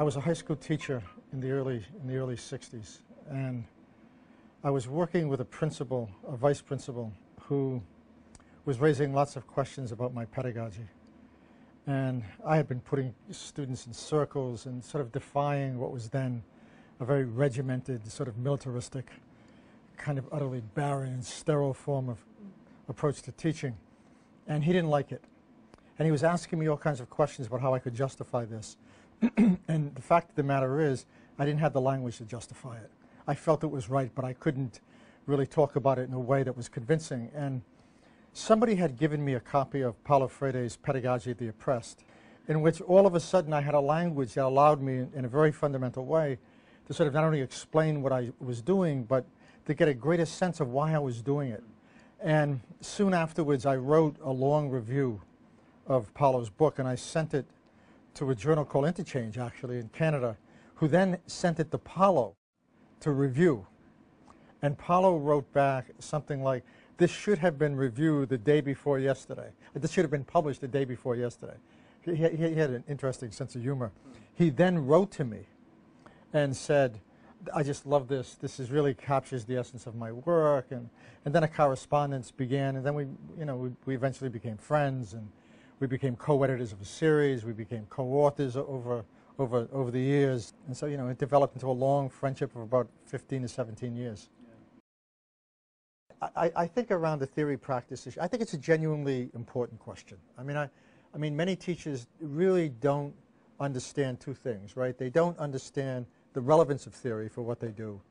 was a high school teacher in the early 60s, and I was working with a principal, a vice principal, who was raising lots of questions about my pedagogy. And I had been putting students in circles and sort of defying what was then a very regimented, sort of militaristic, kind of utterly barren and sterile form of approach to teaching. And he didn't like it. And he was asking me all kinds of questions about how I could justify this. And the fact of the matter is, I didn't have the language to justify it. I felt it was right, but I couldn't really talk about it in a way that was convincing. And somebody had given me a copy of Paulo Freire's Pedagogy of the Oppressed, in which all of a sudden I had a language that allowed me, in a very fundamental way, to sort of not only explain what I was doing, but to get a greater sense of why I was doing it. And soon afterwards, I wrote a long review of Paulo's book, and I sent it to a journal called Interchange, actually, in Canada, who then sent it to Paulo to review. And Paulo wrote back something like, "This should have been reviewed the day before yesterday. This should have been published the day before yesterday." He had an interesting sense of humor. He then wrote to me and said, "I just love this. This really captures the essence of my work." And then a correspondence began, and then we eventually became friends, and we became co-editors of a series. We became co-authors over the years. And so, it developed into a long friendship of about 15 to 17 years. I think around the theory practice issue, I think it's a genuinely important question. I mean, many teachers really don't understand two things, right? They don't understand the relevance of theory for what they do.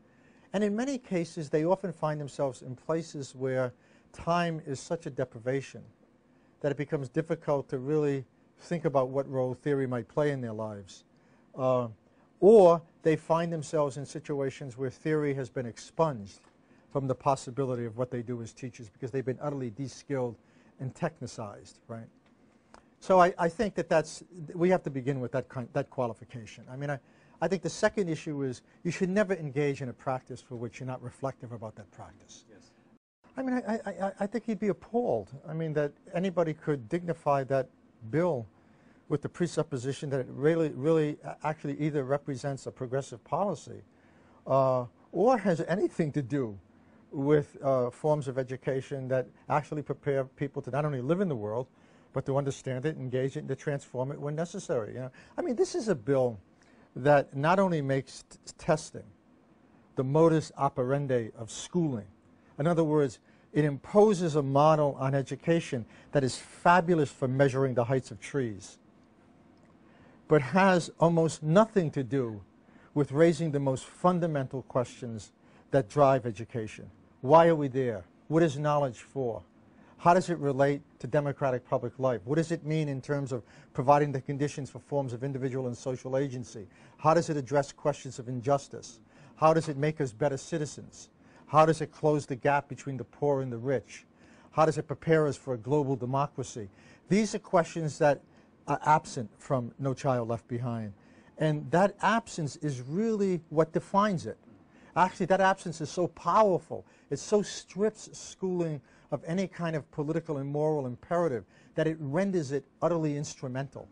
And in many cases, they often find themselves in places where time is such a deprivation that it becomes difficult to really think about what role theory might play in their lives. Or they find themselves in situations where theory has been expunged from the possibility of what they do as teachers because they've been utterly de-skilled and technicized, right? So I think that we have to begin with that qualification. I mean, I think the second issue is you should never engage in a practice for which you're not reflective about that practice. Yes. I mean, I think he'd be appalled. I mean, that anybody could dignify that bill with the presupposition that it really actually either represents a progressive policy or has anything to do with forms of education that actually prepare people to not only live in the world, but to understand it, engage it, and to transform it when necessary. I mean, this is a bill that not only makes testing the modus operandi of schooling. In other words, it imposes a model on education that is fabulous for measuring the heights of trees, but has almost nothing to do with raising the most fundamental questions that drive education. Why are we there? What is knowledge for? How does it relate to democratic public life? What does it mean in terms of providing the conditions for forms of individual and social agency? How does it address questions of injustice? How does it make us better citizens? How does it close the gap between the poor and the rich? How does it prepare us for a global democracy? These are questions that are absent from No Child Left Behind. And that absence is really what defines it. Actually, that absence is so powerful. It so strips schooling of any kind of political and moral imperative that it renders it utterly instrumental.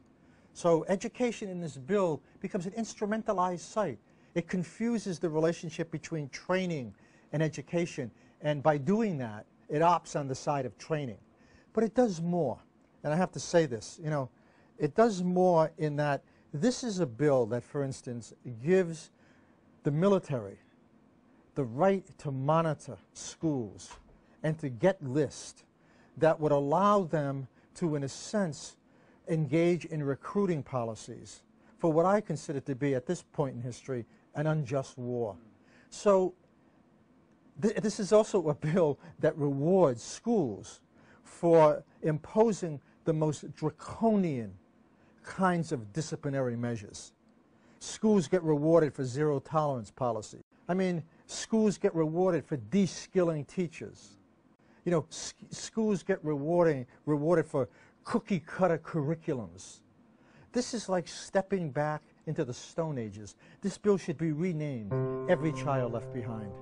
So education in this bill becomes an instrumentalized site. It confuses the relationship between training and education, and by doing that, it opts on the side of training. But it does more, and I have to say this, it does more in that this is a bill that, for instance, gives the military the right to monitor schools and to get lists that would allow them to, in a sense, engage in recruiting policies for what I consider to be, at this point in history, an unjust war. So this is also a bill that rewards schools for imposing the most draconian kinds of disciplinary measures. Schools get rewarded for zero-tolerance policy. I mean, schools get rewarded for de-skilling teachers. Schools get rewarded for cookie-cutter curriculums. This is like stepping back into the Stone Ages. This bill should be renamed Every Child Left Behind.